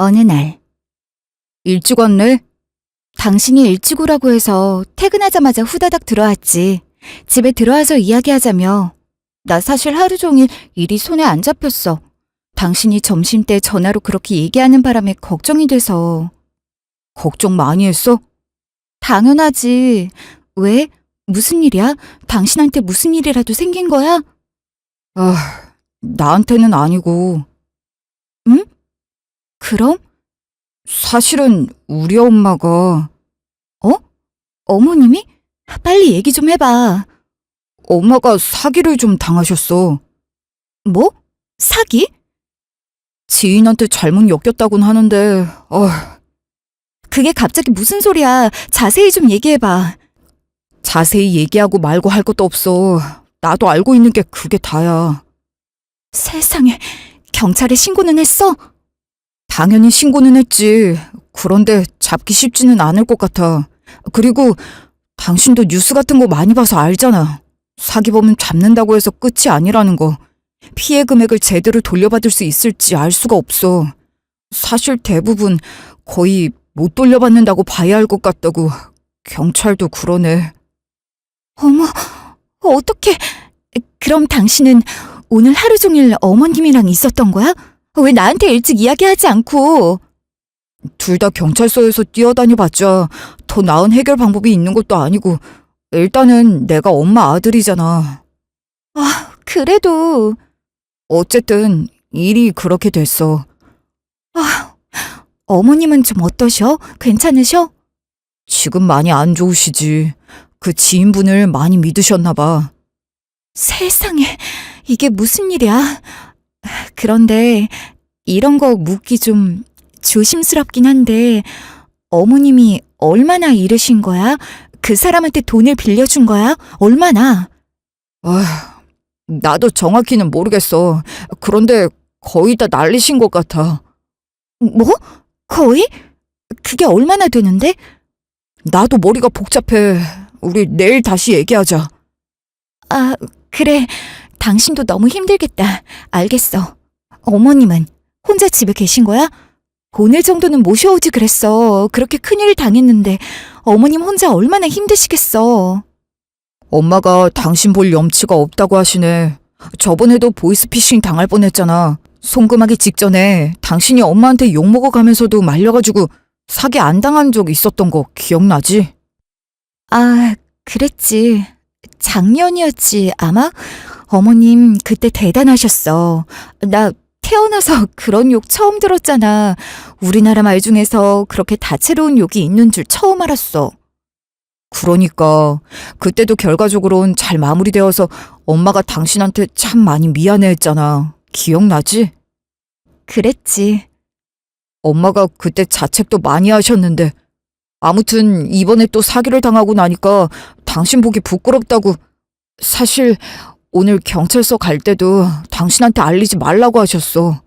어느 날, 일찍 왔네? 당신이 일찍 오라고 해서 퇴근하자마자 후다닥 들어왔지. 집에 들어와서 이야기하자며. 나 사실 하루 종일 일이 손에 안 잡혔어. 당신이 점심때 전화로 그렇게 얘기하는 바람에 걱정이 돼서. 걱정 많이 했어? 당연하지. 왜? 무슨 일이야? 당신한테 무슨 일이라도 생긴 거야? 나한테는 아니고. 응? 그럼? 사실은 우리 엄마가. 어머님이? 빨리 얘기 좀 해봐. 엄마가 사기를 좀 당하셨어. 뭐? 사기? 지인한테 잘못 엮였다곤 하는데, 그게 갑자기 무슨 소리야. 자세히 좀 얘기해봐. 자세히 얘기하고 말고 할 것도 없어. 나도 알고 있는 게 그게 다야. 세상에, 경찰에 신고는 했어? 당연히 신고는 했지. 그런데 잡기 쉽지는 않을 것 같아. 그리고 당신도 뉴스 같은 거 많이 봐서 알잖아. 사기범은 잡는다고 해서 끝이 아니라는 거. 피해 금액을 제대로 돌려받을 수 있을지 알 수가 없어. 사실 대부분 거의 못 돌려받는다고 봐야 할 것 같다고. 경찰도 그러네. 어머, 어떡해. 그럼 당신은 오늘 하루 종일 어머님이랑 있었던 거야? 왜 나한테 일찍 이야기하지 않고? 둘 다 경찰서에서 뛰어다녀봤자 더 나은 해결 방법이 있는 것도 아니고 일단은 내가 엄마 아들이잖아. 그래도. 어쨌든 일이 그렇게 됐어. 어머님은 좀 어떠셔? 괜찮으셔? 지금 많이 안 좋으시지. 그 지인분을 많이 믿으셨나 봐. 세상에, 이게 무슨 일이야? 그런데 이런 거 묻기 좀 조심스럽긴 한데 어머님이 얼마나 잃으신 거야? 그 사람한테 돈을 빌려준 거야? 얼마나? 나도 정확히는 모르겠어. 그런데 거의 다 날리신 것 같아. 뭐? 거의? 그게 얼마나 되는데? 나도 머리가 복잡해. 우리 내일 다시 얘기하자. 그래. 당신도 너무 힘들겠다. 알겠어. 어머님은 혼자 집에 계신 거야? 오늘 정도는 모셔오지 그랬어. 그렇게 큰일 당했는데 어머님 혼자 얼마나 힘드시겠어. 엄마가 당신 볼 염치가 없다고 하시네. 저번에도 보이스피싱 당할 뻔했잖아. 송금하기 직전에 당신이 엄마한테 욕먹어가면서도 말려가지고 사기 안 당한 적 있었던 거 기억나지? 그랬지. 작년이었지 아마? 어머님 그때 대단하셨어. 나 태어나서 그런 욕 처음 들었잖아. 우리나라 말 중에서 그렇게 다채로운 욕이 있는 줄 처음 알았어. 그러니까 그때도 결과적으론 잘 마무리되어서 엄마가 당신한테 참 많이 미안해했잖아. 기억나지? 그랬지. 엄마가 그때 자책도 많이 하셨는데 아무튼 이번에 또 사기를 당하고 나니까 당신 보기 부끄럽다고. 사실 오늘 경찰서 갈 때도 당신한테 알리지 말라고 하셨어.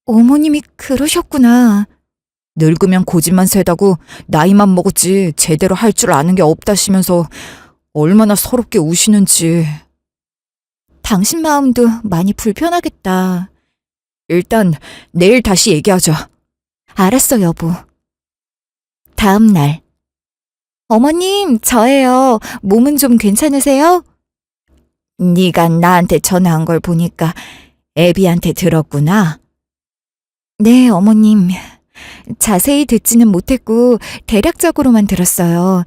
어머님이 그러셨구나. 늙으면 고집만 세다고 나이만 먹었지 제대로 할 줄 아는 게 없다시면서 얼마나 서럽게 우시는지. 당신 마음도 많이 불편하겠다. 일단 내일 다시 얘기하자. 알았어, 여보. 다음 날. 어머님, 저예요. 몸은 좀 괜찮으세요? 네가 나한테 전화한 걸 보니까 애비한테 들었구나. 네, 어머님. 자세히 듣지는 못했고 대략적으로만 들었어요.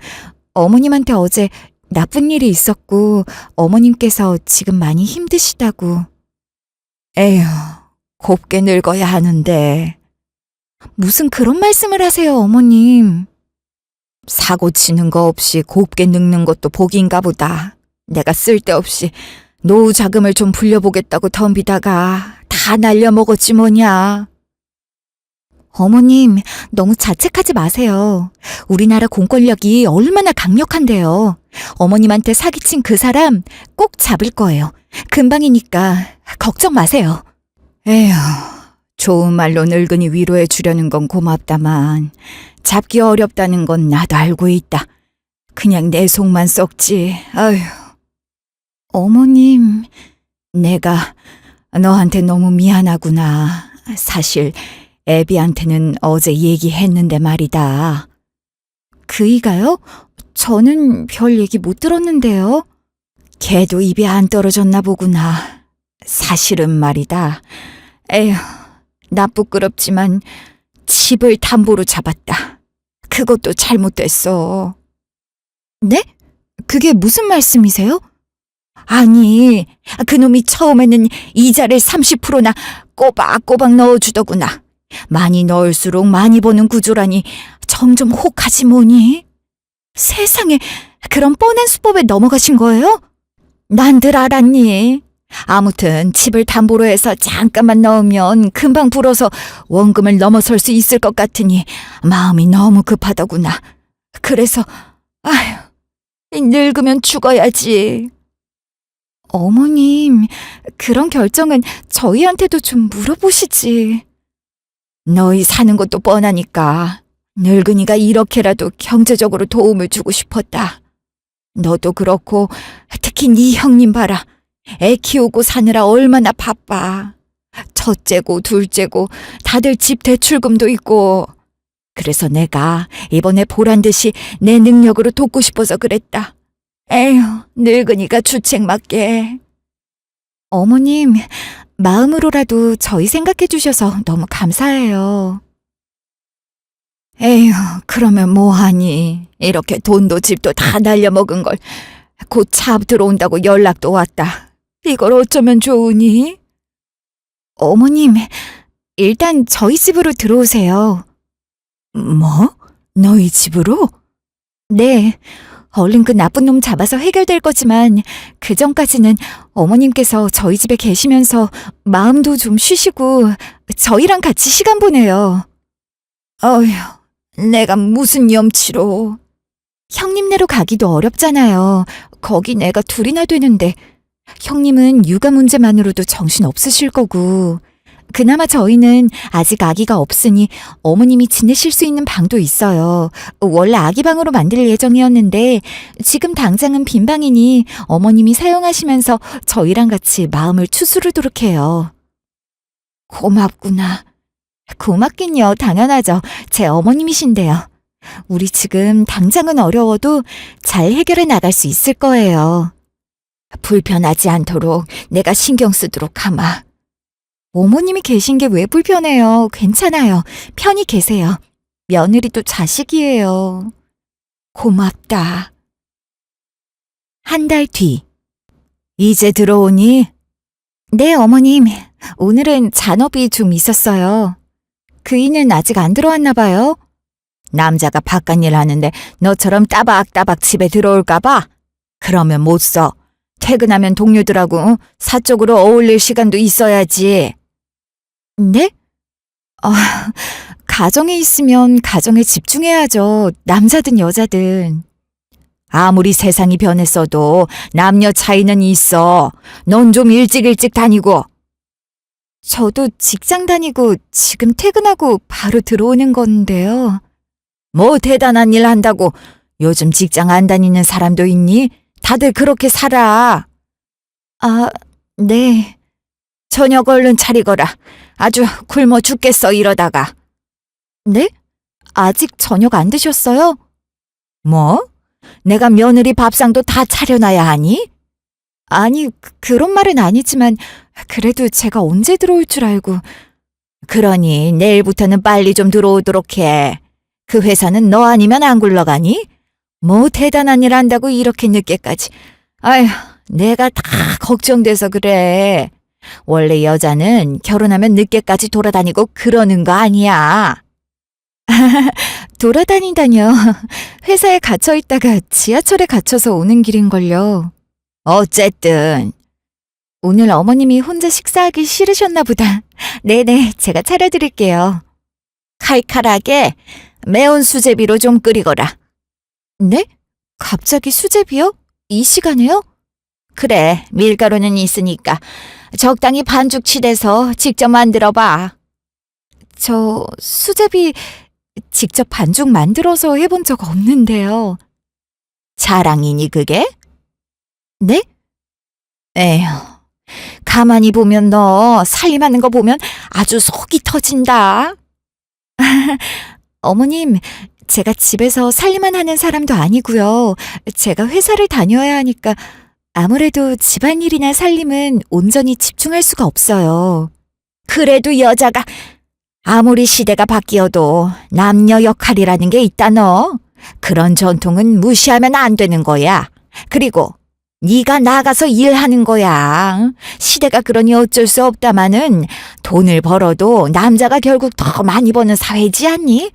어머님한테 어제 나쁜 일이 있었고 어머님께서 지금 많이 힘드시다고. 에휴, 곱게 늙어야 하는데. 무슨 그런 말씀을 하세요, 어머님. 사고 치는 거 없이 곱게 늙는 것도 복인가 보다. 내가 쓸데없이 노후 자금을 좀 불려보겠다고 덤비다가 다 날려먹었지 뭐냐. 어머님, 너무 자책하지 마세요. 우리나라 공권력이 얼마나 강력한데요. 어머님한테 사기친 그 사람 꼭 잡을 거예요. 금방이니까 걱정 마세요. 에휴, 좋은 말로 늙은이 위로해 주려는 건 고맙다만 잡기 어렵다는 건 나도 알고 있다. 그냥 내 속만 썩지. 아휴. 어머님, 내가 너한테 너무 미안하구나. 사실 애비한테는 어제 얘기했는데 말이다. 그이가요? 저는 별 얘기 못 들었는데요. 걔도 입이 안 떨어졌나 보구나. 사실은 말이다. 에휴, 나 부끄럽지만 집을 담보로 잡았다. 그것도 잘못됐어. 네? 그게 무슨 말씀이세요? 아니, 그놈이 처음에는 이자를 30%나 꼬박꼬박 넣어주더구나. 많이 넣을수록 많이 버는 구조라니 점점 혹하지 뭐니? 세상에, 그런 뻔한 수법에 넘어가신 거예요? 난들 알았니? 아무튼 집을 담보로 해서 잠깐만 넣으면 금방 불어서 원금을 넘어설 수 있을 것 같으니 마음이 너무 급하더구나. 그래서 아휴, 늙으면 죽어야지. 어머님, 그런 결정은 저희한테도 좀 물어보시지. 너희 사는 것도 뻔하니까 늙은이가 이렇게라도 경제적으로 도움을 주고 싶었다. 너도 그렇고 특히 네 형님 봐라. 애 키우고 사느라 얼마나 바빠. 첫째고 둘째고 다들 집 대출금도 있고. 그래서 내가 이번에 보란 듯이 내 능력으로 돕고 싶어서 그랬다. 에휴, 늙은이가 주책 맞게. 어머님, 마음으로라도 저희 생각해 주셔서 너무 감사해요. 에휴, 그러면 뭐하니. 이렇게 돈도 집도 다 날려먹은 걸. 곧 차 들어온다고 연락도 왔다. 이걸 어쩌면 좋으니? 어머님, 일단 저희 집으로 들어오세요. 뭐? 너희 집으로? 네, 얼른 그 나쁜 놈 잡아서 해결될 거지만 그 전까지는 어머님께서 저희 집에 계시면서 마음도 좀 쉬시고 저희랑 같이 시간 보내요. 어휴, 내가 무슨 염치로. 형님네로 가기도 어렵잖아요. 거기 내가 둘이나 되는데 형님은 육아 문제만으로도 정신 없으실 거고 그나마 저희는 아직 아기가 없으니 어머님이 지내실 수 있는 방도 있어요. 원래 아기 방으로 만들 예정이었는데 지금 당장은 빈 방이니 어머님이 사용하시면서 저희랑 같이 마음을 추스르도록 해요. 고맙구나. 고맙긴요. 당연하죠. 제 어머님이신데요. 우리 지금 당장은 어려워도 잘 해결해 나갈 수 있을 거예요. 불편하지 않도록 내가 신경 쓰도록 하마. 어머님이 계신 게 왜 불편해요? 괜찮아요. 편히 계세요. 며느리도 자식이에요. 고맙다. 한 달 뒤. 이제 들어오니? 네, 어머님. 오늘은 잔업이 좀 있었어요. 그이는 아직 안 들어왔나 봐요. 남자가 바깥일 하는데 너처럼 따박따박 집에 들어올까 봐? 그러면 못 써. 퇴근하면 동료들하고 사적으로 어울릴 시간도 있어야지. 네? 가정에 있으면 가정에 집중해야죠. 남자든 여자든. 아무리 세상이 변했어도 남녀 차이는 있어. 넌 좀 일찍 다니고. 저도 직장 다니고 지금 퇴근하고 바로 들어오는 건데요. 뭐 대단한 일 한다고 요즘 직장 안 다니는 사람도 있니? 다들 그렇게 살아. 아, 네. 저녁 얼른 차리거라. 아주 굶어 죽겠어 이러다가. 네? 아직 저녁 안 드셨어요? 뭐? 내가 며느리 밥상도 다 차려놔야 하니? 아니, 그런 말은 아니지만 그래도 제가 언제 들어올 줄 알고. 그러니 내일부터는 빨리 좀 들어오도록 해. 그 회사는 너 아니면 안 굴러가니? 뭐 대단한 일 한다고 이렇게 늦게까지. 아휴, 내가 다 걱정돼서 그래. 원래 여자는 결혼하면 늦게까지 돌아다니고 그러는 거 아니야. 돌아다닌다뇨. 회사에 갇혀 있다가 지하철에 갇혀서 오는 길인걸요. 어쨌든 오늘 어머님이 혼자 식사하기 싫으셨나 보다. 네네, 제가 차려드릴게요. 칼칼하게 매운 수제비로 좀 끓이거라. 네? 갑자기 수제비요? 이 시간에요? 그래, 밀가루는 있으니까 적당히 반죽 칠해서 직접 만들어봐. 저 수제비 직접 반죽 만들어서 해본 적 없는데요. 자랑이니 그게? 네? 에휴, 가만히 보면 너 살림하는 거 보면 아주 속이 터진다. 어머님, 제가 집에서 살림만 하는 사람도 아니고요. 제가 회사를 다녀야 하니까 아무래도 집안일이나 살림은 온전히 집중할 수가 없어요. 그래도 여자가 아무리 시대가 바뀌어도 남녀 역할이라는 게 있다 너. 그런 전통은 무시하면 안 되는 거야. 그리고 네가 나가서 일하는 거야. 시대가 그러니 어쩔 수 없다마는 돈을 벌어도 남자가 결국 더 많이 버는 사회지 않니?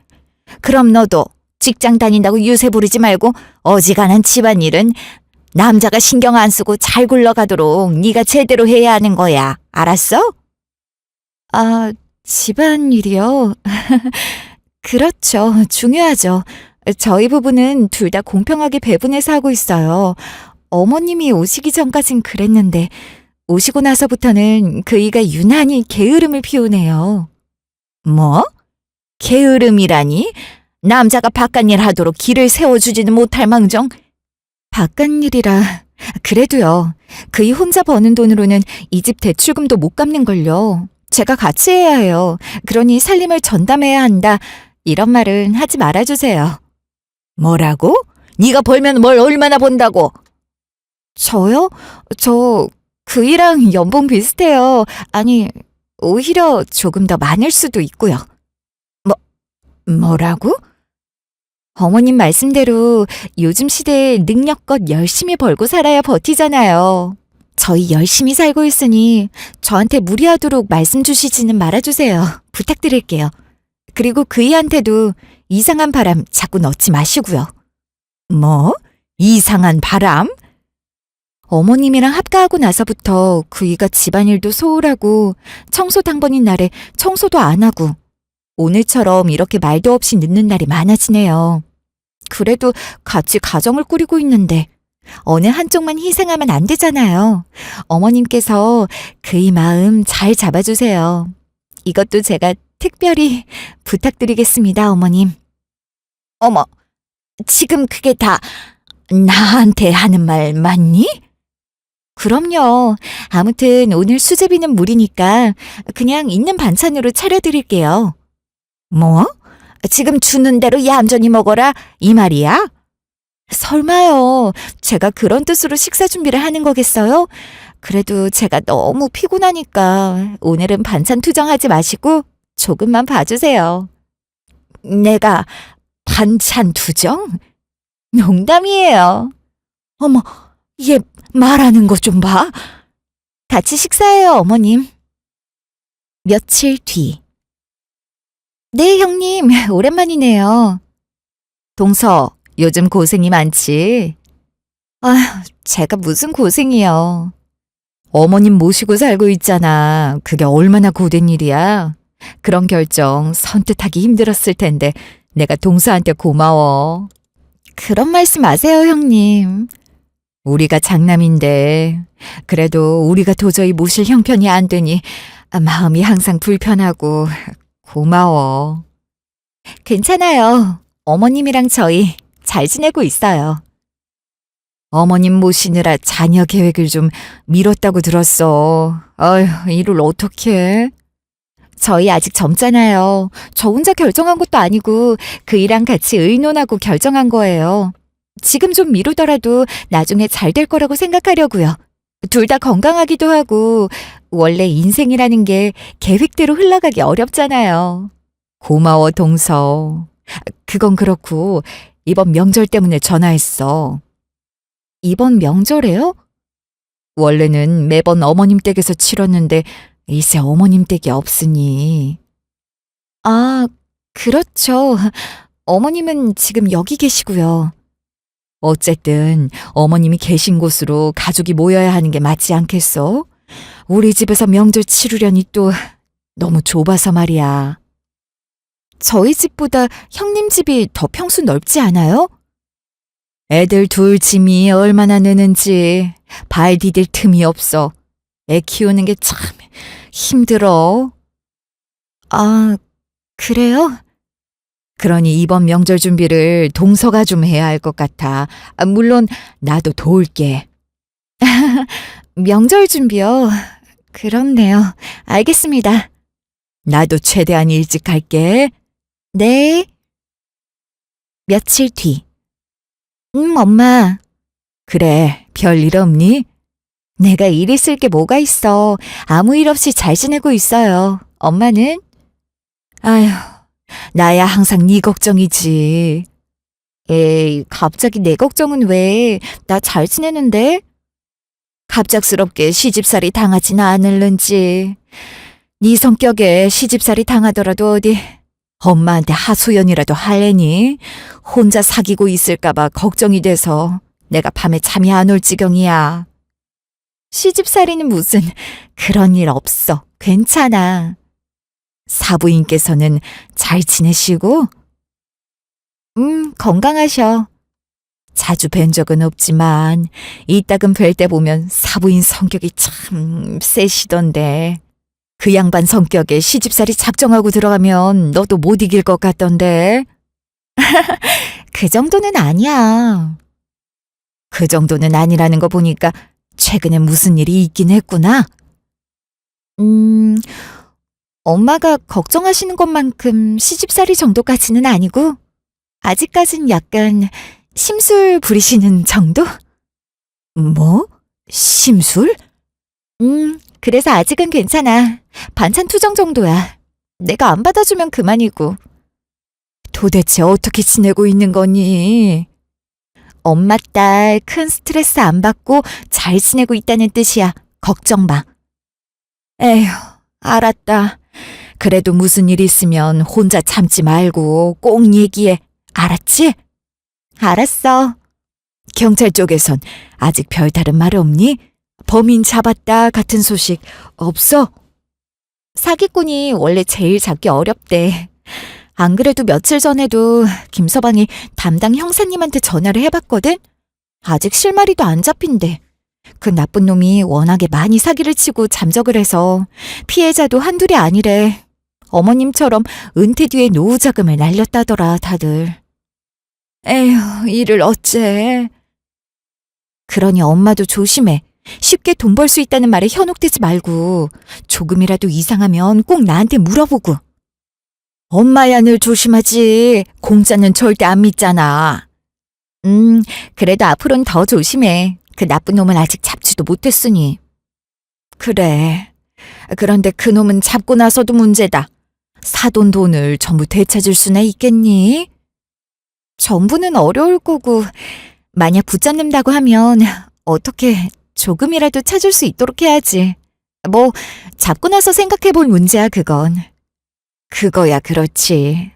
그럼 너도 직장 다닌다고 유세 부리지 말고 어지간한 집안일은 남자가 신경 안 쓰고 잘 굴러가도록 네가 제대로 해야 하는 거야. 알았어? 아, 집안일이요? 그렇죠. 중요하죠. 저희 부부는 둘 다 공평하게 배분해서 하고 있어요. 어머님이 오시기 전까진 그랬는데 오시고 나서부터는 그이가 유난히 게으름을 피우네요. 뭐? 게으름이라니? 남자가 바깥일 하도록 길을 세워주지는 못할 망정? 바깥일이라 그래도요. 그이 혼자 버는 돈으로는 이 집 대출금도 못 갚는걸요. 제가 같이 해야 해요. 그러니 살림을 전담해야 한다. 이런 말은 하지 말아주세요. 뭐라고? 네가 벌면 뭘 얼마나 번다고? 저요? 저 그이랑 연봉 비슷해요. 아니, 오히려 조금 더 많을 수도 있고요. 뭐라고? 어머님 말씀대로 요즘 시대에 능력껏 열심히 벌고 살아야 버티잖아요. 저희 열심히 살고 있으니 저한테 무리하도록 말씀 주시지는 말아주세요. 부탁드릴게요. 그리고 그이한테도 이상한 바람 자꾸 넣지 마시고요. 뭐? 이상한 바람? 어머님이랑 합가하고 나서부터 그이가 집안일도 소홀하고 청소 당번인 날에 청소도 안 하고 오늘처럼 이렇게 말도 없이 늦는 날이 많아지네요. 그래도 같이 가정을 꾸리고 있는데 어느 한쪽만 희생하면 안 되잖아요. 어머님께서 그이 마음 잘 잡아주세요. 이것도 제가 특별히 부탁드리겠습니다, 어머님. 어머, 지금 그게 다 나한테 하는 말 맞니? 그럼요. 아무튼 오늘 수제비는 무리니까 그냥 있는 반찬으로 차려드릴게요. 뭐? 지금 주는 대로 얌전히 먹어라 이 말이야? 설마요. 제가 그런 뜻으로 식사 준비를 하는 거겠어요? 그래도 제가 너무 피곤하니까 오늘은 반찬 투정하지 마시고 조금만 봐주세요. 내가 반찬 투정? 농담이에요. 어머, 얘 말하는 거 좀 봐. 같이 식사해요, 어머님. 며칠 뒤. 네, 형님. 오랜만이네요. 동서, 요즘 고생이 많지? 제가 무슨 고생이요. 어머님 모시고 살고 있잖아. 그게 얼마나 고된 일이야. 그런 결정 선뜻하기 힘들었을 텐데 내가 동서한테 고마워. 그런 말씀 마세요, 형님. 우리가 장남인데 그래도 우리가 도저히 모실 형편이 안 되니 마음이 항상 불편하고 고마워. 괜찮아요. 어머님이랑 저희 잘 지내고 있어요. 어머님 모시느라 자녀 계획을 좀 미뤘다고 들었어. 아휴, 이를 어떡해? 저희 아직 젊잖아요. 저 혼자 결정한 것도 아니고 그이랑 같이 의논하고 결정한 거예요. 지금 좀 미루더라도 나중에 잘 될 거라고 생각하려고요. 둘 다 건강하기도 하고 원래 인생이라는 게 계획대로 흘러가기 어렵잖아요. 고마워, 동서. 그건 그렇고 이번 명절 때문에 전화했어. 이번 명절에요? 원래는 매번 어머님 댁에서 치렀는데 이제 어머님 댁이 없으니. 아, 그렇죠. 어머님은 지금 여기 계시고요. 어쨌든 어머님이 계신 곳으로 가족이 모여야 하는 게 맞지 않겠어? 우리 집에서 명절 치르려니 또 너무 좁아서 말이야. 저희 집보다 형님 집이 더 평수 넓지 않아요? 애들 둘 짐이 얼마나 느는지 발 디딜 틈이 없어. 애 키우는 게 참 힘들어. 아, 그래요? 그러니 이번 명절 준비를 동서가 좀 해야 할 것 같아. 물론 나도 도울게. 명절 준비요? 그렇네요. 알겠습니다. 나도 최대한 일찍 갈게. 네. 며칠 뒤. 엄마. 그래, 별일 없니? 내가 일 있을 게 뭐가 있어. 아무 일 없이 잘 지내고 있어요. 엄마는? 아휴, 나야 항상 네 걱정이지. 에이, 갑자기 내 걱정은 왜? 나 잘 지내는데? 갑작스럽게 시집살이 당하지는 않을는지. 네 성격에 시집살이 당하더라도 어디 엄마한테 하소연이라도 할래니? 혼자 사귀고 있을까봐 걱정이 돼서 내가 밤에 잠이 안 올 지경이야. 시집살이는 무슨 그런 일 없어. 괜찮아. 사부인께서는 잘 지내시고? 건강하셔. 자주 뵌 적은 없지만 이따금 뵐 때 보면 사부인 성격이 참 세시던데. 그 양반 성격에 시집살이 작정하고 들어가면 너도 못 이길 것 같던데. 그 정도는 아니야. 그 정도는 아니라는 거 보니까 최근에 무슨 일이 있긴 했구나. 엄마가 걱정하시는 것만큼 시집살이 정도까지는 아니고 아직까진 약간 심술 부리시는 정도? 뭐? 심술? 그래서 아직은 괜찮아. 반찬 투정 정도야. 내가 안 받아주면 그만이고. 도대체 어떻게 지내고 있는 거니? 엄마 딸 큰 스트레스 안 받고 잘 지내고 있다는 뜻이야. 걱정 마. 에휴, 알았다. 그래도 무슨 일 있으면 혼자 참지 말고 꼭 얘기해. 알았지? 알았어. 경찰 쪽에선 아직 별다른 말 없니? 범인 잡았다 같은 소식 없어? 사기꾼이 원래 제일 잡기 어렵대. 안 그래도 며칠 전에도 김서방이 담당 형사님한테 전화를 해봤거든? 아직 실마리도 안 잡힌대. 그 나쁜 놈이 워낙에 많이 사기를 치고 잠적을 해서 피해자도 한둘이 아니래. 어머님처럼 은퇴 뒤에 노후 자금을 날렸다더라, 다들. 에휴, 일을 어째. 그러니 엄마도 조심해. 쉽게 돈 벌 수 있다는 말에 현혹되지 말고 조금이라도 이상하면 꼭 나한테 물어보고. 엄마야 늘 조심하지. 공짜는 절대 안 믿잖아. 그래도 앞으로는 더 조심해. 그 나쁜 놈은 아직 잡지도 못했으니. 그래. 그런데 그 놈은 잡고 나서도 문제다. 사돈 돈을 전부 되찾을 수나 있겠니? 전부는 어려울 거고 만약 붙잡는다고 하면 어떻게 조금이라도 찾을 수 있도록 해야지. 뭐 잡고 나서 생각해볼 문제야 그건. 그거야 그렇지.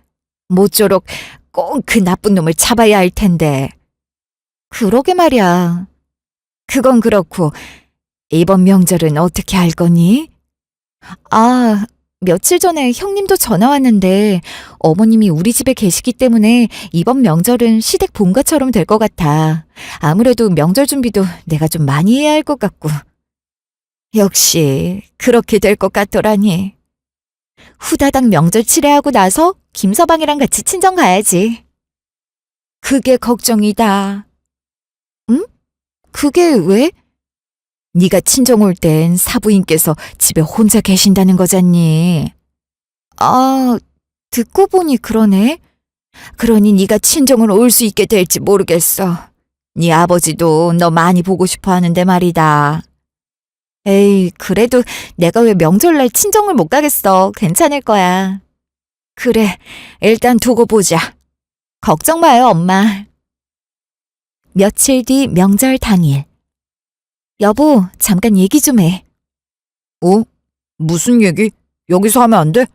모쪼록 꼭 그 나쁜 놈을 잡아야 할 텐데. 그러게 말이야. 그건 그렇고 이번 명절은 어떻게 할 거니? 아, 며칠 전에 형님도 전화 왔는데 어머님이 우리 집에 계시기 때문에 이번 명절은 시댁 본가처럼 될 것 같아. 아무래도 명절 준비도 내가 좀 많이 해야 할 것 같고. 역시 그렇게 될 것 같더라니. 후다닥 명절 치레하고 나서 김서방이랑 같이 친정 가야지. 그게 걱정이다. 응? 그게 왜? 네가 친정 올 땐 사부인께서 집에 혼자 계신다는 거잖니. 아, 듣고 보니 그러네. 그러니 네가 친정을 올 수 있게 될지 모르겠어. 네 아버지도 너 많이 보고 싶어 하는데 말이다. 에이, 그래도 내가 왜 명절날 친정을 못 가겠어. 괜찮을 거야. 그래, 일단 두고 보자. 걱정 마요, 엄마. 며칠 뒤 명절 당일. 여보, 잠깐 얘기 좀 해. 어? 무슨 얘기? 여기서 하면 안 돼?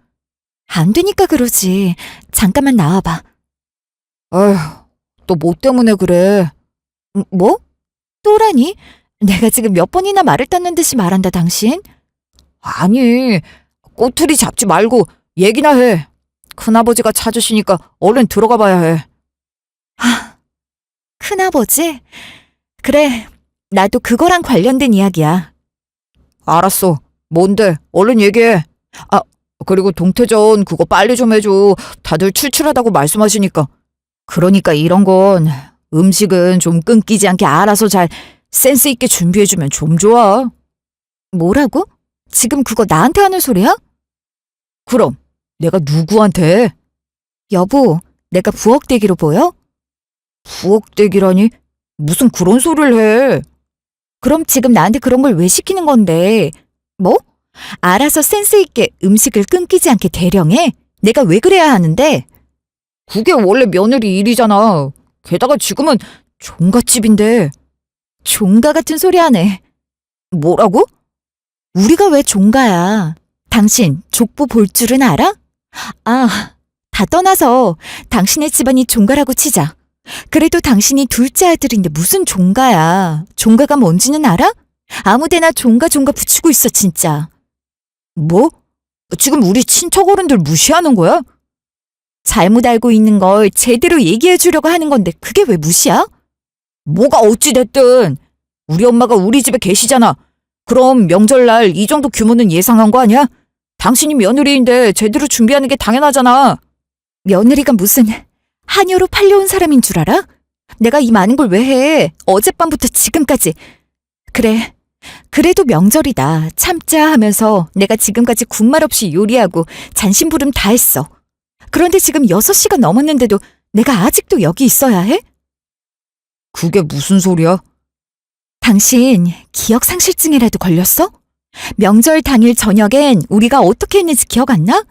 안 되니까 그러지. 잠깐만 나와봐. 아휴, 또 뭐 때문에 그래? 뭐? 또라니? 내가 지금 몇 번이나 말을 땄는 듯이 말한다, 당신? 아니, 꼬투리 잡지 말고 얘기나 해. 큰아버지가 찾으시니까 얼른 들어가 봐야 해. 아, 큰아버지? 그래, 나도 그거랑 관련된 이야기야. 알았어. 뭔데? 얼른 얘기해. 아, 그리고 동태전 그거 빨리 좀 해줘. 다들 출출하다고 말씀하시니까. 그러니까 이런 건 음식은 좀 끊기지 않게 알아서 잘 센스 있게 준비해주면 좀 좋아. 뭐라고? 지금 그거 나한테 하는 소리야? 그럼 내가 누구한테 해? 여보, 내가 부엌대기로 보여? 부엌대기라니? 무슨 그런 소리를 해? 그럼 지금 나한테 그런 걸 왜 시키는 건데? 뭐? 알아서 센스 있게 음식을 끊기지 않게 대령해? 내가 왜 그래야 하는데? 그게 원래 며느리 일이잖아. 게다가 지금은 종갓집인데. 종가 같은 소리 하네. 뭐라고? 우리가 왜 종가야? 당신 족보 볼 줄은 알아? 아, 다 떠나서 당신의 집안이 종가라고 치자. 그래도 당신이 둘째 아들인데 무슨 종가야. 종가가 뭔지는 알아? 아무데나 종가 붙이고 있어 진짜. 뭐? 지금 우리 친척 어른들 무시하는 거야? 잘못 알고 있는 걸 제대로 얘기해 주려고 하는 건데 그게 왜 무시야? 뭐가 어찌됐든 우리 엄마가 우리 집에 계시잖아. 그럼 명절날 이 정도 규모는 예상한 거 아니야? 당신이 며느리인데 제대로 준비하는 게 당연하잖아. 며느리가 무슨 한여로 팔려온 사람인 줄 알아? 내가 이 많은 걸 왜 해? 어젯밤부터 지금까지. 그래, 그래도 명절이다. 참자 하면서 내가 지금까지 군말 없이 요리하고 잔심부름 다 했어. 그런데 지금 6시가 넘었는데도 내가 아직도 여기 있어야 해? 그게 무슨 소리야? 당신 기억상실증이라도 걸렸어? 명절 당일 저녁엔 우리가 어떻게 했는지 기억 안 나?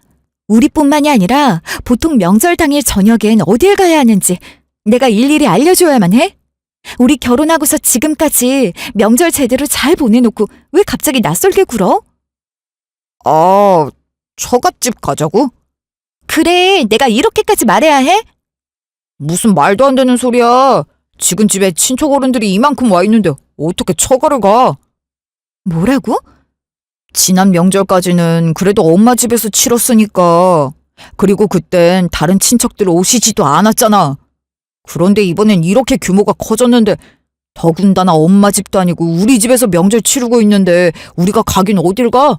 우리뿐만이 아니라 보통 명절 당일 저녁엔 어딜 가야 하는지 내가 일일이 알려줘야만 해? 우리 결혼하고서 지금까지 명절 제대로 잘 보내놓고 왜 갑자기 낯설게 굴어? 아, 처갓집 가자고? 그래, 내가 이렇게까지 말해야 해? 무슨 말도 안 되는 소리야. 지금 집에 친척 어른들이 이만큼 와 있는데 어떻게 처가를 가? 뭐라고? 지난 명절까지는 그래도 엄마 집에서 치렀으니까. 그리고 그땐 다른 친척들 오시지도 않았잖아. 그런데 이번엔 이렇게 규모가 커졌는데 더군다나 엄마 집도 아니고 우리 집에서 명절 치르고 있는데 우리가 가긴 어딜 가?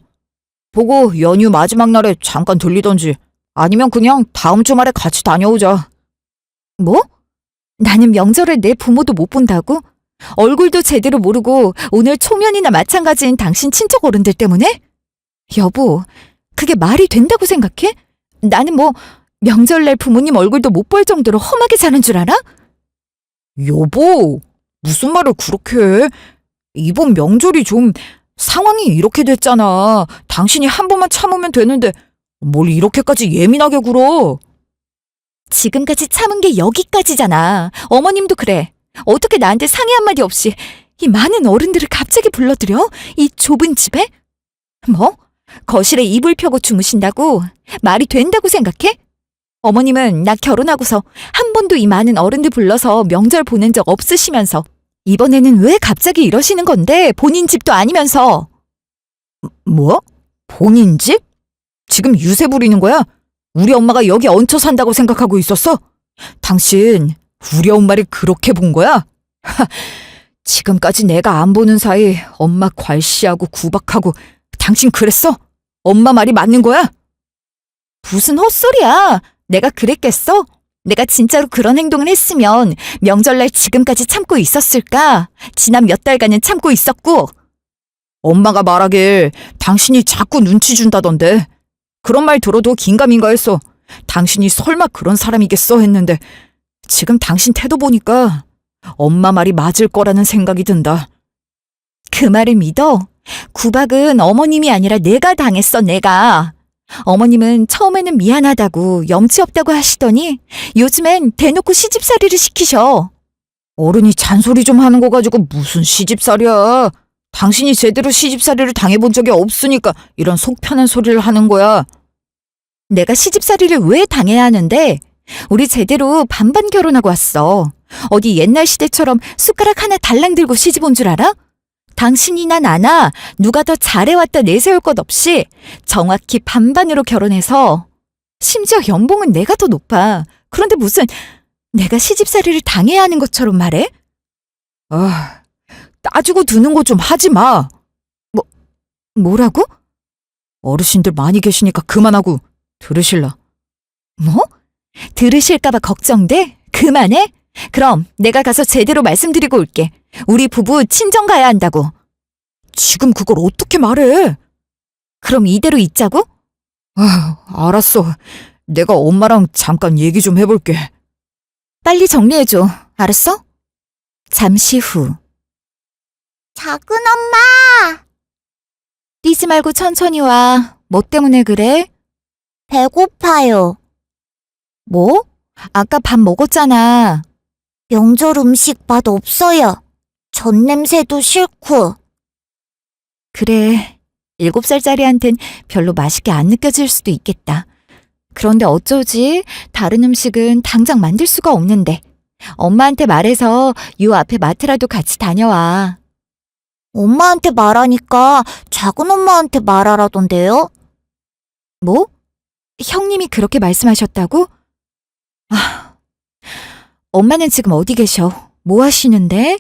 보고 연휴 마지막 날에 잠깐 들리던지 아니면 그냥 다음 주말에 같이 다녀오자. 뭐? 나는 명절을 내 부모도 못 본다고? 얼굴도 제대로 모르고 오늘 초면이나 마찬가지인 당신 친척 어른들 때문에? 여보, 그게 말이 된다고 생각해? 나는 뭐 명절날 부모님 얼굴도 못 볼 정도로 험하게 사는 줄 알아? 여보, 무슨 말을 그렇게 해? 이번 명절이 좀 상황이 이렇게 됐잖아. 당신이 한 번만 참으면 되는데 뭘 이렇게까지 예민하게 굴어? 지금까지 참은 게 여기까지잖아. 어머님도 그래. 어떻게 나한테 상의 한마디 없이 이 많은 어른들을 갑자기 불러들여? 이 좁은 집에? 뭐? 거실에 이불 펴고 주무신다고? 말이 된다고 생각해? 어머님은 나 결혼하고서 한 번도 이 많은 어른들 불러서 명절 보낸 적 없으시면서 이번에는 왜 갑자기 이러시는 건데 본인 집도 아니면서. 뭐? 본인 집? 지금 유세 부리는 거야? 우리 엄마가 여기 얹혀 산다고 생각하고 있었어? 당신 우리 엄마를 그렇게 본 거야? 하, 지금까지 내가 안 보는 사이 엄마 괄시하고 구박하고 당신 그랬어? 엄마 말이 맞는 거야? 무슨 헛소리야. 내가 그랬겠어? 내가 진짜로 그런 행동을 했으면 명절날 지금까지 참고 있었을까? 지난 몇 달간은 참고 있었고. 엄마가 말하길 당신이 자꾸 눈치 준다던데. 그런 말 들어도 긴가민가 했어. 당신이 설마 그런 사람이겠어 했는데 지금 당신 태도 보니까 엄마 말이 맞을 거라는 생각이 든다. 그 말을 믿어? 구박은 어머님이 아니라 내가 당했어, 내가. 어머님은 처음에는 미안하다고 염치 없다고 하시더니 요즘엔 대놓고 시집살이를 시키셔. 어른이 잔소리 좀 하는 거 가지고 무슨 시집살이야. 당신이 제대로 시집살이를 당해본 적이 없으니까 이런 속 편한 소리를 하는 거야. 내가 시집살이를 왜 당해야 하는데? 우리 제대로 반반 결혼하고 왔어. 어디 옛날 시대처럼 숟가락 하나 달랑 들고 시집 온 줄 알아? 당신이나 나나 누가 더 잘해왔다 내세울 것 없이 정확히 반반으로 결혼해서 심지어 연봉은 내가 더 높아. 그런데 무슨 내가 시집살이를 당해야 하는 것처럼 말해? 아, 따지고 드는 거 좀 하지 마. 뭐라고? 어르신들 많이 계시니까 그만하고 들으실라. 뭐? 들으실까봐 걱정돼? 그만해? 그럼 내가 가서 제대로 말씀드리고 올게. 우리 부부 친정 가야 한다고. 지금 그걸 어떻게 말해? 그럼 이대로 있자고? 알았어. 내가 엄마랑 잠깐 얘기 좀 해볼게. 빨리 정리해줘. 알았어? 잠시 후. 작은 엄마! 뛰지 말고 천천히 와. 뭐 때문에 그래? 배고파요. 뭐? 아까 밥 먹었잖아. 명절 음식 맛 없어요. 전 냄새도 싫고. 그래. 7살짜리한텐 별로 맛있게 안 느껴질 수도 있겠다. 그런데 어쩌지? 다른 음식은 당장 만들 수가 없는데. 엄마한테 말해서 요 앞에 마트라도 같이 다녀와. 엄마한테 말하니까 작은 엄마한테 말하라던데요? 뭐? 형님이 그렇게 말씀하셨다고? 엄마는 지금 어디 계셔? 뭐 하시는데?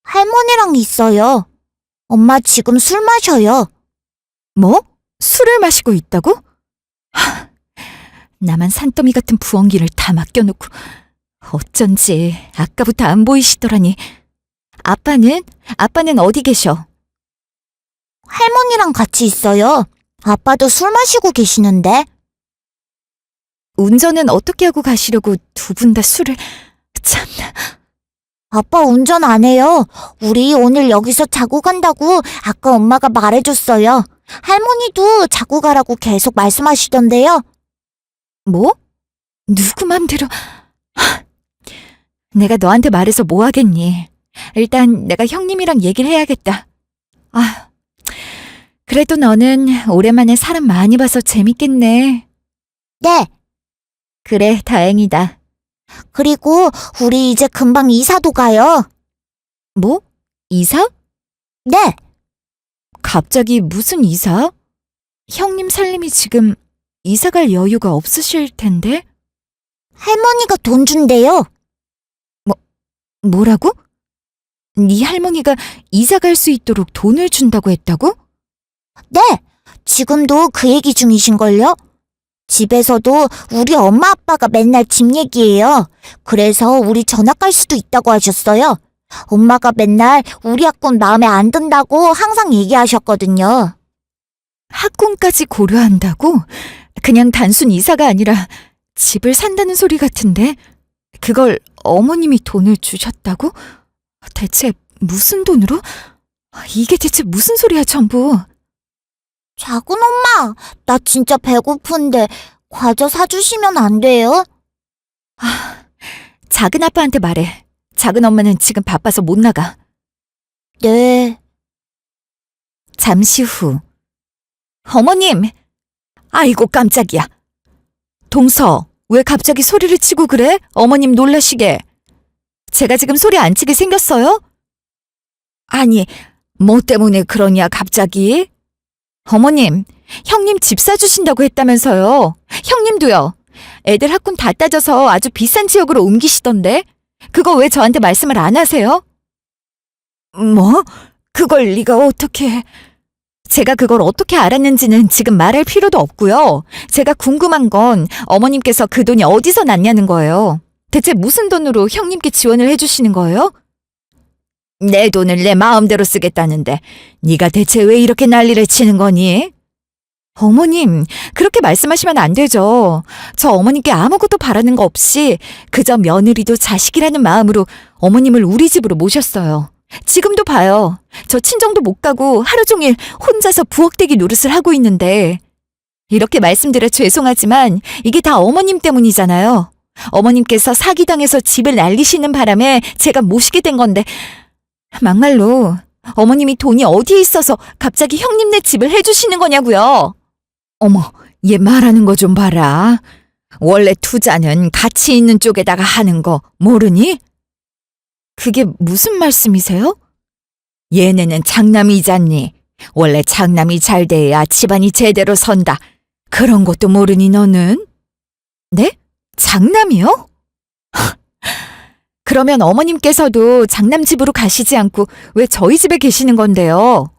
할머니랑 있어요. 엄마 지금 술 마셔요. 뭐? 술을 마시고 있다고? 나만 산더미 같은 부엉이를 다 맡겨놓고 어쩐지 아까부터 안 보이시더라니. 아빠는 어디 계셔? 할머니랑 같이 있어요. 아빠도 술 마시고 계시는데. 운전은 어떻게 하고 가시려고 두 분 다 술을... 참나. 아빠 운전 안 해요. 우리 오늘 여기서 자고 간다고 아까 엄마가 말해줬어요. 할머니도 자고 가라고 계속 말씀하시던데요. 뭐? 누구 맘대로... 내가 너한테 말해서 뭐 하겠니? 일단 내가 형님이랑 얘기를 해야겠다. 그래도 너는 오랜만에 사람 많이 봐서 재밌겠네. 네. 그래, 다행이다. 그리고 우리 이제 금방 이사도 가요. 뭐? 이사? 네. 갑자기 무슨 이사? 형님 살림이 지금 이사 갈 여유가 없으실 텐데? 할머니가 돈 준대요. 뭐라고? 네 할머니가 이사 갈 수 있도록 돈을 준다고 했다고? 네. 지금도 그 얘기 중이신걸요? 집에서도 우리 엄마 아빠가 맨날 집 얘기해요. 그래서 우리 전학 갈 수도 있다고 하셨어요. 엄마가 맨날 우리 학군 마음에 안 든다고 항상 얘기하셨거든요. 학군까지 고려한다고? 그냥 단순 이사가 아니라 집을 산다는 소리 같은데? 그걸 어머님이 돈을 주셨다고? 대체 무슨 돈으로? 이게 대체 무슨 소리야 전부? 작은 엄마, 나 진짜 배고픈데 과자 사주시면 안 돼요? 작은 아빠한테 말해. 작은 엄마는 지금 바빠서 못 나가. 네. 잠시 후. 어머님! 아이고 깜짝이야. 동서, 왜 갑자기 소리를 치고 그래? 어머님 놀라시게. 제가 지금 소리 안 치게 생겼어요? 아니, 뭐 때문에 그러냐 갑자기? 어머님, 형님 집 사주신다고 했다면서요. 형님도요. 애들 학군 다 따져서 아주 비싼 지역으로 옮기시던데. 그거 왜 저한테 말씀을 안 하세요? 뭐? 그걸 네가 어떻게... 제가 그걸 어떻게 알았는지는 지금 말할 필요도 없고요. 제가 궁금한 건 어머님께서 그 돈이 어디서 났냐는 거예요. 대체 무슨 돈으로 형님께 지원을 해주시는 거예요? 내 돈을 내 마음대로 쓰겠다는데 네가 대체 왜 이렇게 난리를 치는 거니? 어머님, 그렇게 말씀하시면 안 되죠. 저 어머님께 아무것도 바라는 거 없이 그저 며느리도 자식이라는 마음으로 어머님을 우리 집으로 모셨어요. 지금도 봐요. 저 친정도 못 가고 하루 종일 혼자서 부엌대기 노릇을 하고 있는데 이렇게 말씀드려 죄송하지만 이게 다 어머님 때문이잖아요. 어머님께서 사기당해서 집을 날리시는 바람에 제가 모시게 된 건데 막말로 어머님이 돈이 어디에 있어서 갑자기 형님네 집을 해주시는 거냐고요. 어머, 얘 말하는 거 좀 봐라. 원래 투자는 가치 있는 쪽에다가 하는 거 모르니? 그게 무슨 말씀이세요? 얘네는 장남이잖니. 원래 장남이 잘 돼야 집안이 제대로 선다. 그런 것도 모르니 너는? 네? 장남이요? 그러면 어머님께서도 장남 집으로 가시지 않고 왜 저희 집에 계시는 건데요?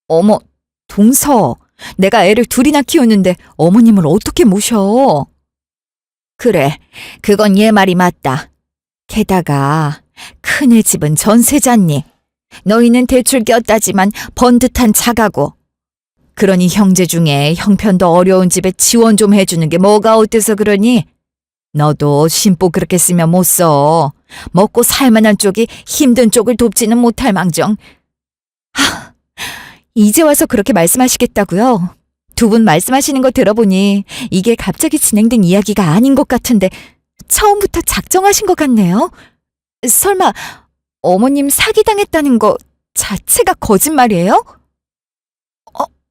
어머, 동서, 내가 애를 둘이나 키우는데 어머님을 어떻게 모셔? 그래, 그건 얘 말이 맞다. 게다가 큰애 집은 전세잖니. 너희는 대출 꼈다지만 번듯한 자가고. 그러니 형제 중에 형편도 어려운 집에 지원 좀 해주는 게 뭐가 어때서 그러니? 너도 심보 그렇게 쓰면 못 써. 먹고 살만한 쪽이 힘든 쪽을 돕지는 못할 망정. 이제 와서 그렇게 말씀하시겠다고요? 두 분 말씀하시는 거 들어보니 이게 갑자기 진행된 이야기가 아닌 것 같은데 처음부터 작정하신 것 같네요. 설마 어머님 사기당했다는 거 자체가 거짓말이에요?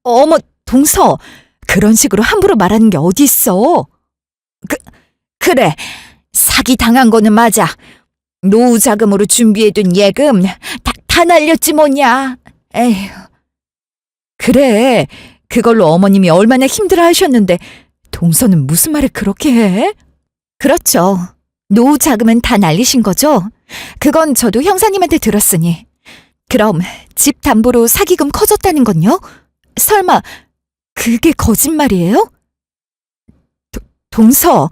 어머, 동서, 그런 식으로 함부로 말하는 게 어디 있어? 그래, 사기당한 거는 맞아. 노후 자금으로 준비해둔 예금 다 날렸지 뭐냐. 에휴. 그래, 그걸로 어머님이 얼마나 힘들어 하셨는데 동서는 무슨 말을 그렇게 해? 그렇죠. 노후 자금은 다 날리신 거죠? 그건 저도 형사님한테 들었으니. 그럼 집 담보로 사기금 커졌다는 건요? 설마 그게 거짓말이에요? 동서,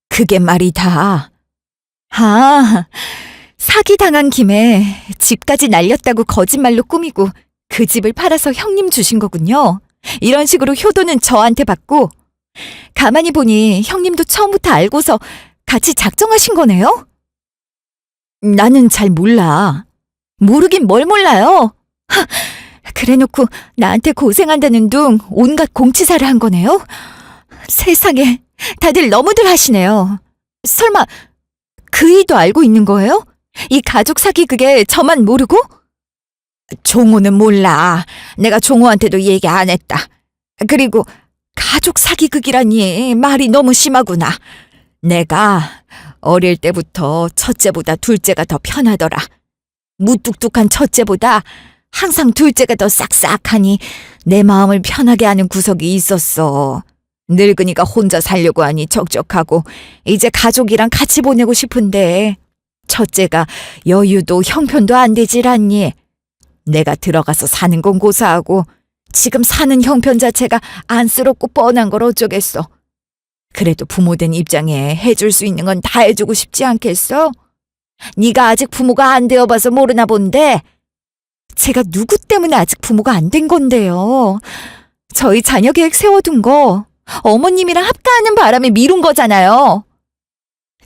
그게 말이다. 사기당한 김에 집까지 날렸다고 거짓말로 꾸미고 그 집을 팔아서 형님 주신 거군요. 이런 식으로 효도는 저한테 받고 가만히 보니 형님도 처음부터 알고서 같이 작정하신 거네요? 나는 잘 몰라. 모르긴 뭘 몰라요. 그래놓고 나한테 고생한다는 둥 온갖 공치사를 한 거네요? 세상에, 다들 너무들 하시네요. 설마 그이도 알고 있는 거예요? 이 가족 사기 그게 저만 모르고? 종호는 몰라. 내가 종호한테도 얘기 안 했다. 그리고 가족 사기극이라니 말이 너무 심하구나. 내가 어릴 때부터 첫째보다 둘째가 더 편하더라. 무뚝뚝한 첫째보다 항상 둘째가 더 싹싹하니 내 마음을 편하게 하는 구석이 있었어. 늙으니까 혼자 살려고 하니 적적하고 이제 가족이랑 같이 보내고 싶은데 첫째가 여유도 형편도 안 되질 않니. 내가 들어가서 사는 건 고사하고 지금 사는 형편 자체가 안쓰럽고 뻔한 걸 어쩌겠어. 그래도 부모된 입장에 해줄 수 있는 건 다 해주고 싶지 않겠어? 네가 아직 부모가 안 되어봐서 모르나 본데 제가 누구 때문에 아직 부모가 안 된 건데요. 저희 자녀 계획 세워둔 거 어머님이랑 합가하는 바람에 미룬 거잖아요.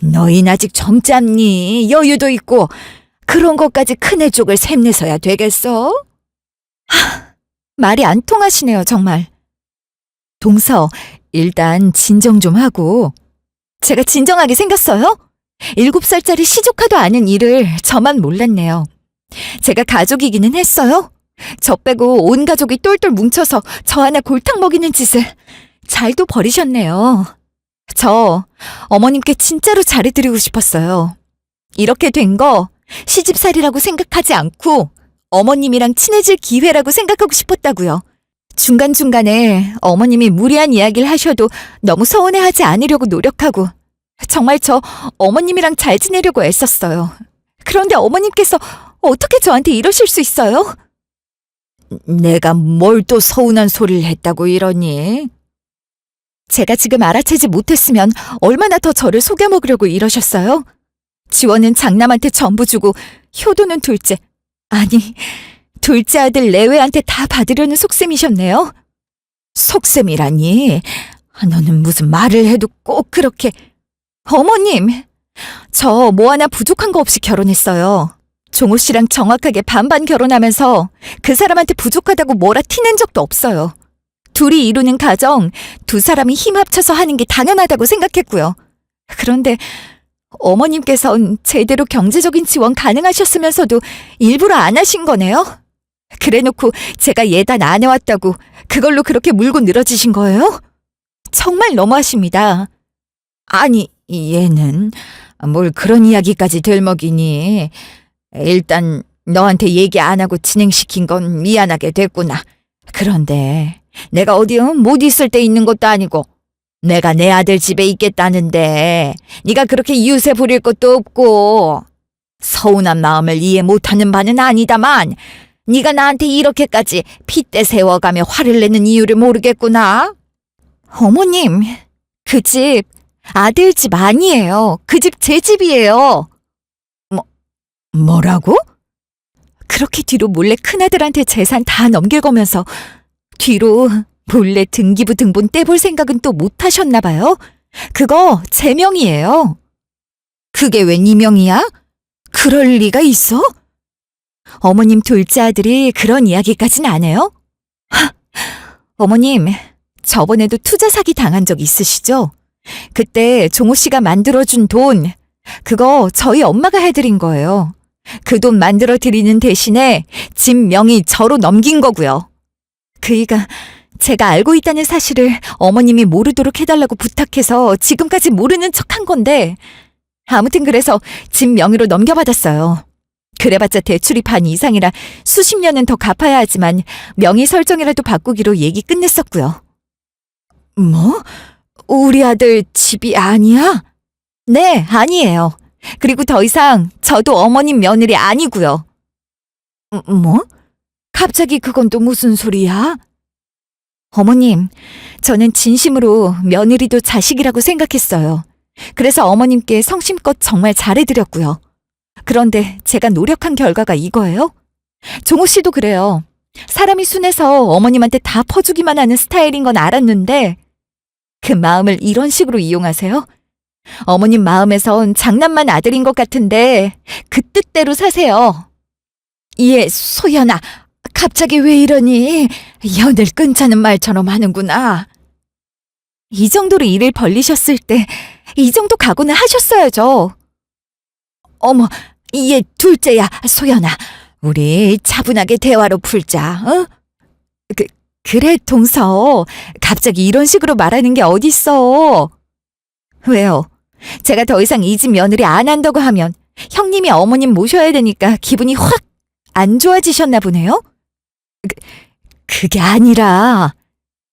너흰 아직 젊잖니. 여유도 있고 그런 것까지 큰애 쪽을 샘내서야 되겠어? 말이 안 통하시네요, 정말. 동서, 일단 진정 좀 하고. 제가 진정하게 생겼어요? 7살짜리 시조카도 아는 일을 저만 몰랐네요. 제가 가족이기는 했어요. 저 빼고 온 가족이 똘똘 뭉쳐서 저 하나 골탕 먹이는 짓을 잘도 버리셨네요. 저 어머님께 진짜로 잘해드리고 싶었어요. 이렇게 된 거 시집살이라고 생각하지 않고 어머님이랑 친해질 기회라고 생각하고 싶었다고요. 중간중간에 어머님이 무리한 이야기를 하셔도 너무 서운해하지 않으려고 노력하고 정말 저 어머님이랑 잘 지내려고 애썼어요. 그런데 어머님께서 어떻게 저한테 이러실 수 있어요? 내가 뭘 또 서운한 소리를 했다고 이러니? 제가 지금 알아채지 못했으면 얼마나 더 저를 속여먹으려고 이러셨어요? 지원은 장남한테 전부 주고 효도는 둘째, 아니 둘째 아들 내외한테 다 받으려는 속셈이셨네요. 속셈이라니? 너는 무슨 말을 해도 꼭 그렇게. 어머님, 저 뭐 하나 부족한 거 없이 결혼했어요. 종호 씨랑 정확하게 반반 결혼하면서 그 사람한테 부족하다고 뭐라 티낸 적도 없어요. 둘이 이루는 가정, 두 사람이 힘 합쳐서 하는 게 당연하다고 생각했고요. 그런데 어머님께선 제대로 경제적인 지원 가능하셨으면서도 일부러 안 하신 거네요? 그래놓고 제가 예단 안 해왔다고 그걸로 그렇게 물고 늘어지신 거예요? 정말 너무하십니다. 아니, 얘는 뭘 그런 이야기까지 들먹이니. 일단 너한테 얘기 안 하고 진행시킨 건 미안하게 됐구나. 그런데 내가 어디 못 있을 때 있는 것도 아니고 내가 내 아들 집에 있겠다는데 네가 그렇게 이웃에 부릴 것도 없고 서운한 마음을 이해 못하는 바는 아니다만 네가 나한테 이렇게까지 핏대 세워가며 화를 내는 이유를 모르겠구나. 어머님, 그 집 아들 집 아니에요. 그 집 제 집이에요. 뭐라고? 그렇게 뒤로 몰래 큰아들한테 재산 다 넘길거면서 뒤로 몰래 등기부 등본 떼볼 생각은 또 못 하셨나 봐요? 그거 제 명이에요. 그게 왜 네 명이야? 그럴 리가 있어? 어머님 둘째 아들이 그런 이야기까진 안 해요? 어머님, 저번에도 투자 사기 당한 적 있으시죠? 그때 종호 씨가 만들어준 돈, 그거 저희 엄마가 해드린 거예요. 그 돈 만들어 드리는 대신에 집 명의 저로 넘긴 거고요. 그이가 제가 알고 있다는 사실을 어머님이 모르도록 해달라고 부탁해서 지금까지 모르는 척한 건데, 아무튼 그래서 집 명의로 넘겨받았어요. 그래봤자 대출이 반 이상이라 수십 년은 더 갚아야 하지만 명의 설정이라도 바꾸기로 얘기 끝냈었고요. 뭐? 우리 아들 집이 아니야? 네, 아니에요. 그리고 더 이상 저도 어머님 며느리 아니고요. 뭐? 갑자기 그건 또 무슨 소리야? 어머님, 저는 진심으로 며느리도 자식이라고 생각했어요. 그래서 어머님께 성심껏 정말 잘해드렸고요. 그런데 제가 노력한 결과가 이거예요? 종호 씨도 그래요. 사람이 순해서 어머님한테 다 퍼주기만 하는 스타일인 건 알았는데 그 마음을 이런 식으로 이용하세요? 어머님 마음에선 장난만 아들인 것 같은데 그 뜻대로 사세요. 예, 소연아, 갑자기 왜 이러니? 연을 끊자는 말처럼 하는구나. 이 정도로 일을 벌리셨을 때 이 정도 각오는 하셨어야죠. 어머, 얘 둘째야, 소연아. 우리 차분하게 대화로 풀자, 어? 그래, 동서. 갑자기 이런 식으로 말하는 게 어딨어. 왜요? 제가 더 이상 이 집 며느리 안 한다고 하면 형님이 어머님 모셔야 되니까 기분이 확 안 좋아지셨나 보네요? 그게 아니라.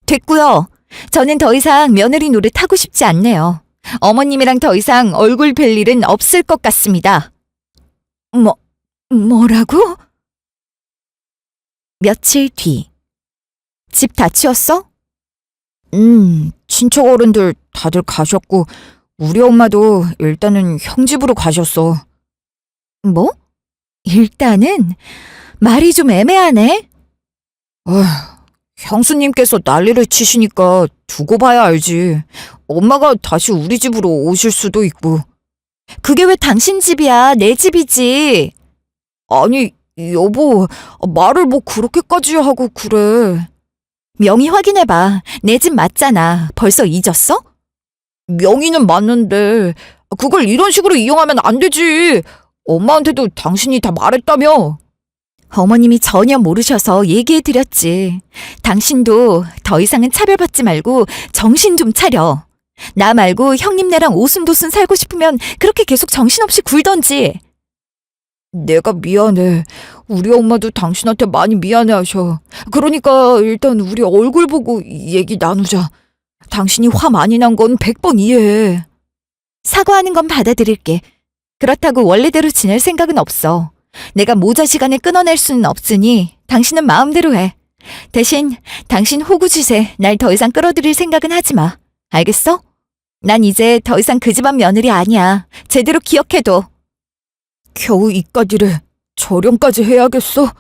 됐고요. 저는 더 이상 며느리 노릇 하고 싶지 않네요. 어머님이랑 더 이상 얼굴 뵐 일은 없을 것 같습니다. 뭐라고? 며칠 뒤. 집 다 치웠어? 친척 어른들 다들 가셨고 우리 엄마도 일단은 형 집으로 가셨어. 뭐? 일단은? 말이 좀 애매하네. 형수님께서 난리를 치시니까 두고 봐야 알지. 엄마가 다시 우리 집으로 오실 수도 있고. 그게 왜 당신 집이야? 내 집이지. 아니, 여보, 말을 뭐 그렇게까지 하고 그래. 명의 확인해봐. 내 집 맞잖아. 벌써 잊었어? 명의는 맞는데 그걸 이런 식으로 이용하면 안 되지. 엄마한테도 당신이 다 말했다며. 어머님이 전혀 모르셔서 얘기해드렸지. 당신도 더 이상은 차별받지 말고 정신 좀 차려. 나 말고 형님네랑 오순도순 살고 싶으면 그렇게 계속 정신없이 굴던지. 내가 미안해. 우리 엄마도 당신한테 많이 미안해하셔. 그러니까 일단 우리 얼굴 보고 얘기 나누자. 당신이 화 많이 난 건 100번 이해해. 사과하는 건 받아들일게. 그렇다고 원래대로 지낼 생각은 없어. 내가 모자 시간에 끊어낼 수는 없으니 당신은 마음대로 해. 대신 당신 호구짓에 날 더 이상 끌어들일 생각은 하지 마. 알겠어? 난 이제 더 이상 그 집안 며느리 아니야. 제대로 기억해둬. 겨우 이깟일에 저렴까지 해야겠어?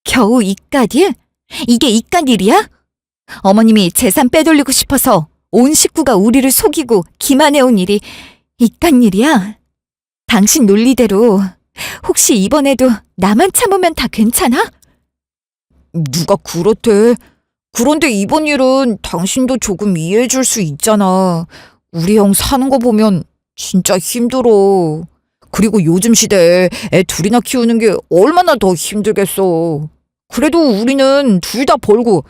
겨우 이깟일? 이게 이깟일이야? 어머님이 재산 빼돌리고 싶어서 온 식구가 우리를 속이고 기만해온 일이 이깟일이야? 당신 논리대로 혹시 이번에도 나만 참으면 다 괜찮아? 누가 그렇대. 그런데 이번 일은 당신도 조금 이해해줄 수 있잖아. 우리 형 사는 거 보면 진짜 힘들어. 그리고 요즘 시대에 애 둘이나 키우는 게 얼마나 더 힘들겠어. 그래도 우리는 둘 다 벌고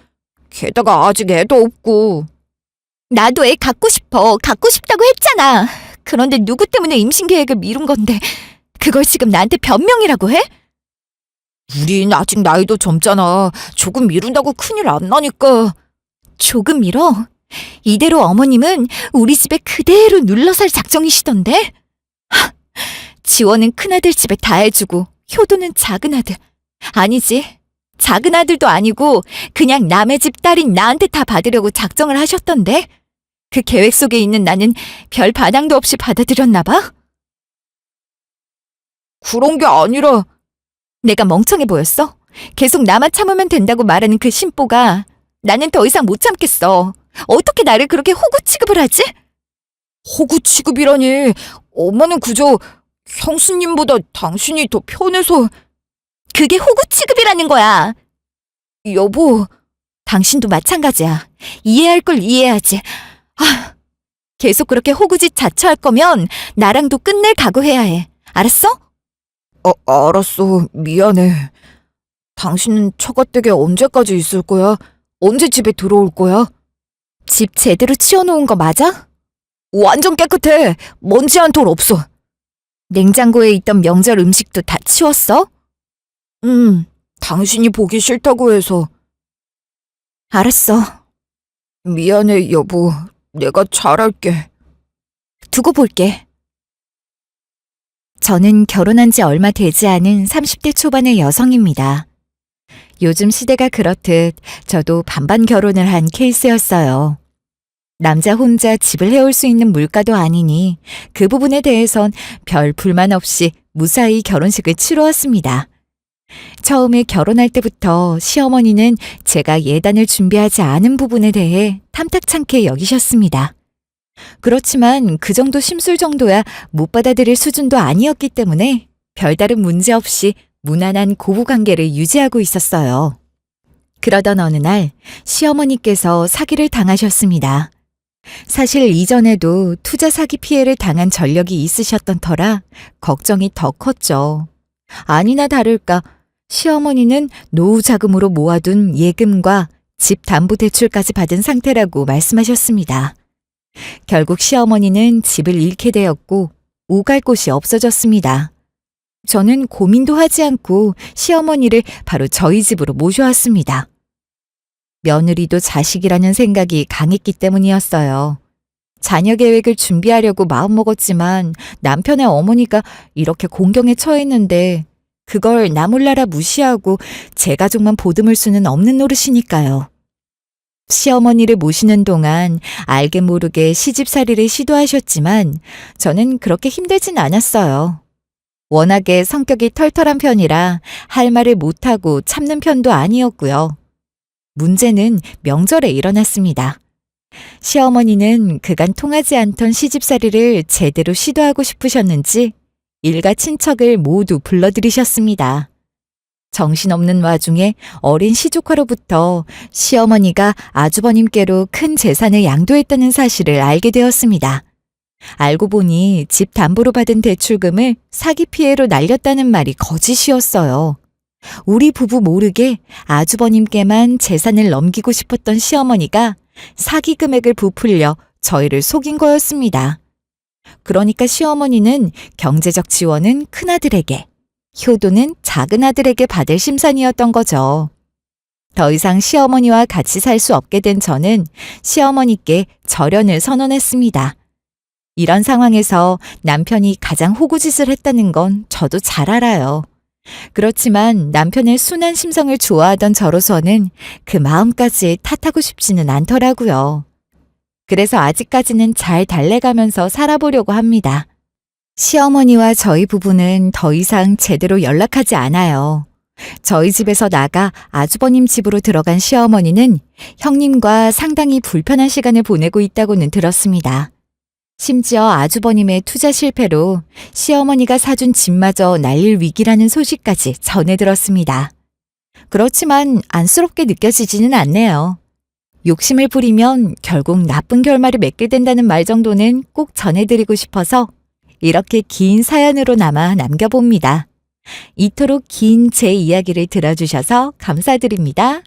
게다가 아직 애도 없고. 나도 애 갖고 싶어. 갖고 싶다고 했잖아. 그런데 누구 때문에 임신 계획을 미룬 건데 그걸 지금 나한테 변명이라고 해? 우린 아직 나이도 젊잖아. 조금 미룬다고 큰일 안 나니까. 조금 미뤄? 이대로 어머님은 우리 집에 그대로 눌러살 작정이시던데? 하, 지원은 큰아들 집에 다 해주고 효도는 작은아들. 아니지. 작은아들도 아니고 그냥 남의 집 딸인 나한테 다 받으려고 작정을 하셨던데? 그 계획 속에 있는 나는 별 반항도 없이 받아들였나 봐? 그런 게 아니라 내가 멍청해 보였어? 계속 나만 참으면 된다고 말하는 그 심보가 나는 더 이상 못 참겠어. 어떻게 나를 그렇게 호구 취급을 하지? 호구 취급이라니. 엄마는 그저 형수님보다 당신이 더 편해서. 그게 호구 취급이라는 거야. 여보, 당신도 마찬가지야. 이해할 걸 이해하지. 아, 계속 그렇게 호구짓 자처할 거면 나랑도 끝낼 각오해야 해. 알았어? 알았어. 미안해. 당신은 처가댁에 언제까지 있을 거야? 언제 집에 들어올 거야? 집 제대로 치워놓은 거 맞아? 완전 깨끗해. 먼지 한 톨 없어. 냉장고에 있던 명절 음식도 다 치웠어? 당신이 보기 싫다고 해서. 알았어. 미안해, 여보. 내가 잘할게. 두고 볼게. 저는 결혼한 지 얼마 되지 않은 30대 초반의 여성입니다. 요즘 시대가 그렇듯 저도 반반 결혼을 한 케이스였어요. 남자 혼자 집을 해올 수 있는 물가도 아니니 그 부분에 대해선 별 불만 없이 무사히 결혼식을 치루었습니다. 처음에 결혼할 때부터 시어머니는 제가 예단을 준비하지 않은 부분에 대해 탐탁찮게 여기셨습니다. 그렇지만 그 정도 심술 정도야 못 받아들일 수준도 아니었기 때문에 별다른 문제 없이 무난한 고부관계를 유지하고 있었어요. 그러던 어느 날 시어머니께서 사기를 당하셨습니다. 사실 이전에도 투자 사기 피해를 당한 전력이 있으셨던 터라 걱정이 더 컸죠. 아니나 다를까 시어머니는 노후 자금으로 모아둔 예금과 집 담보대출까지 받은 상태라고 말씀하셨습니다. 결국 시어머니는 집을 잃게 되었고 오갈 곳이 없어졌습니다. 저는 고민도 하지 않고 시어머니를 바로 저희 집으로 모셔왔습니다. 며느리도 자식이라는 생각이 강했기 때문이었어요. 자녀 계획을 준비하려고 마음먹었지만 남편의 어머니가 이렇게 공경에 처했는데 그걸 나 몰라라 무시하고 제 가족만 보듬을 수는 없는 노릇이니까요. 시어머니를 모시는 동안 알게 모르게 시집살이를 시도하셨지만 저는 그렇게 힘들진 않았어요. 워낙에 성격이 털털한 편이라 할 말을 못하고 참는 편도 아니었고요. 문제는 명절에 일어났습니다. 시어머니는 그간 통하지 않던 시집살이를 제대로 시도하고 싶으셨는지 일가 친척을 모두 불러들이셨습니다. 정신없는 와중에 어린 시조카로부터 시어머니가 아주버님께로 큰 재산을 양도했다는 사실을 알게 되었습니다. 알고 보니 집 담보로 받은 대출금을 사기 피해로 날렸다는 말이 거짓이었어요. 우리 부부 모르게 아주버님께만 재산을 넘기고 싶었던 시어머니가 사기 금액을 부풀려 저희를 속인 거였습니다. 그러니까 시어머니는 경제적 지원은 큰아들에게, 효도는 작은아들에게 받을 심산이었던 거죠. 더 이상 시어머니와 같이 살 수 없게 된 저는 시어머니께 절연을 선언했습니다. 이런 상황에서 남편이 가장 호구짓을 했다는 건 저도 잘 알아요. 그렇지만 남편의 순한 심성을 좋아하던 저로서는 그 마음까지 탓하고 싶지는 않더라고요. 그래서 아직까지는 잘 달래가면서 살아보려고 합니다. 시어머니와 저희 부부는 더 이상 제대로 연락하지 않아요. 저희 집에서 나가 아주버님 집으로 들어간 시어머니는 형님과 상당히 불편한 시간을 보내고 있다고는 들었습니다. 심지어 아주버님의 투자 실패로 시어머니가 사준 집마저 날릴 위기라는 소식까지 전해 들었습니다. 그렇지만 안쓰럽게 느껴지지는 않네요. 욕심을 부리면 결국 나쁜 결말을 맺게 된다는 말 정도는 꼭 전해드리고 싶어서 이렇게 긴 사연으로 남아 남겨봅니다. 이토록 긴 제 이야기를 들어주셔서 감사드립니다.